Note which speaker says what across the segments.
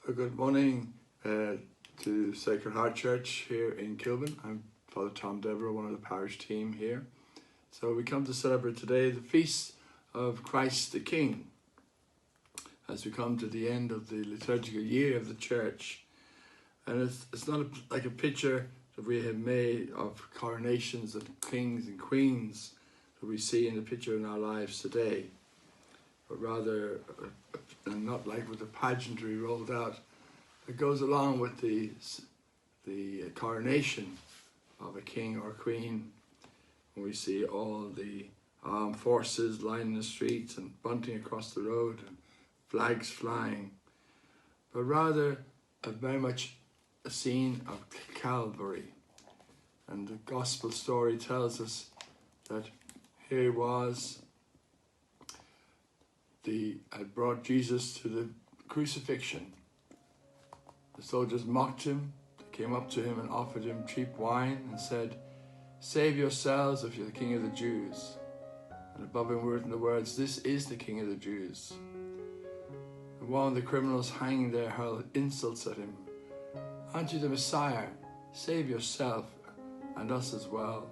Speaker 1: Good morning to Sacred Heart Church here in Kilburn. I'm Fr Tom Devereux, one of the parish team here. So we come to celebrate today the feast of Christ the King. As we come to the end of the liturgical year of the church. And it's not like a picture that we have made of coronations of kings and queens that we see in the picture in our lives today. But rather, and not like with the pageantry rolled out, it goes along with the coronation of a king or a queen. And we see all the armed forces lining the streets and bunting across the road and flags flying. But rather, very much a scene of Calvary. And the gospel story tells us that here was had brought Jesus to the crucifixion. The soldiers mocked him. They came up to him and offered him cheap wine and said, "Save yourselves if you're the King of the Jews." And above him were written the words, "This is the King of the Jews." And one of the criminals hanging there hurled insults at him. "Aren't you the Messiah? Save yourself and us as well."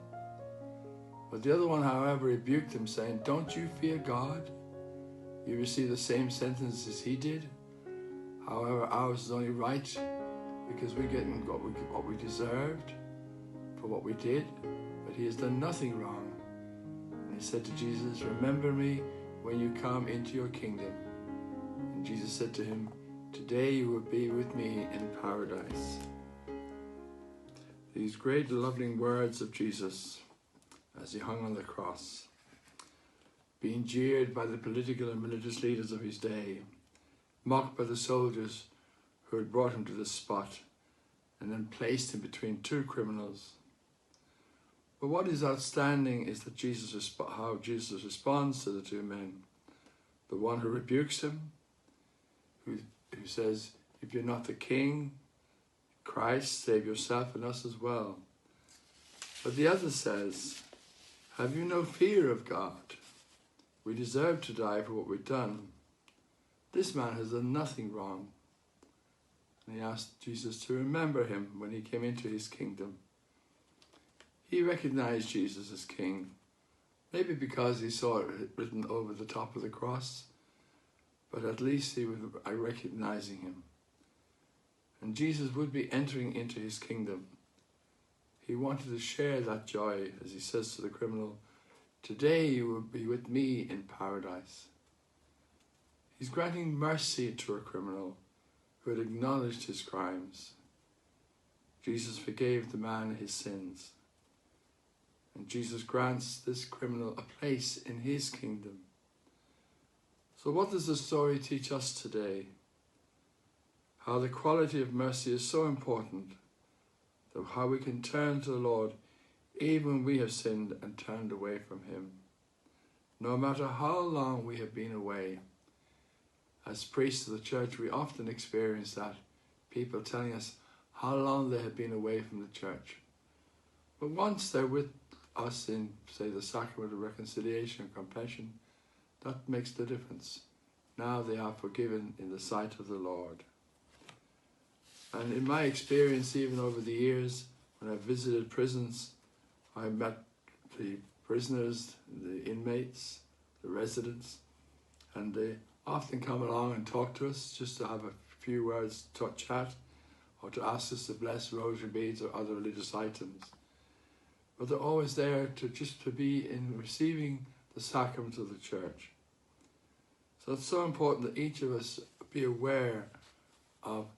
Speaker 1: But the other one, however, rebuked him, saying, "Don't you fear God? You receive the same sentence as he did. However, ours is only right because we're getting what we deserved for what we did, but he has done nothing wrong." And he said to Jesus, "Remember me when you come into your kingdom." And Jesus said to him, "Today you will be with me in paradise." These great loving words of Jesus as he hung on the cross, being jeered by the political and religious leaders of his day, mocked by the soldiers who had brought him to this spot and then placed him between two criminals. But what is outstanding is that how Jesus responds to the two men. The one who rebukes him, who says, "If you're not the King, Christ, save yourself and us as well." But the other says, "Have you no fear of God? We deserve to die for what we've done. This man has done nothing wrong." And he asked Jesus to remember him when he came into his kingdom. He recognized Jesus as King, maybe because he saw it written over the top of the cross, but at least he was recognizing him. And Jesus would be entering into his kingdom. He wanted to share that joy, as he says to the criminal, "Today you will be with me in paradise." He's granting mercy to a criminal who had acknowledged his crimes. Jesus forgave the man his sins. And Jesus grants this criminal a place in his kingdom. So what does the story teach us today? How the quality of mercy is so important, that how we can turn to the Lord even when we have sinned and turned away from him. No matter how long we have been away. As priests of the church, we often experience that. People telling us how long they have been away from the church. But once they're with us in, say, the sacrament of reconciliation and confession, that makes the difference. Now they are forgiven in the sight of the Lord. And in my experience, even over the years, when I've visited prisons, I've met the prisoners, the inmates, the residents, and they often come along and talk to us just to have a few words to chat or to ask us to bless rosary beads or other religious items. But they're always there to be in receiving the sacrament of the church. So it's so important that each of us be aware of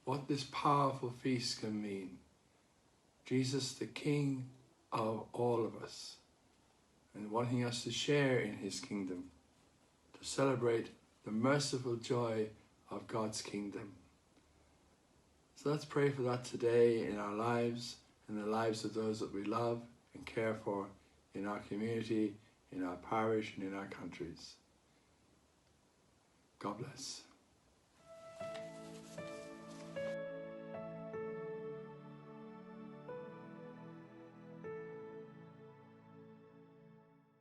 Speaker 1: what this powerful feast can mean. Jesus, the King of all of us, and wanting us to share in his kingdom, to celebrate the merciful joy of God's kingdom. So let's pray for that today in our lives, in the lives of those that we love and care for in our community, in our parish, and in our countries. God bless.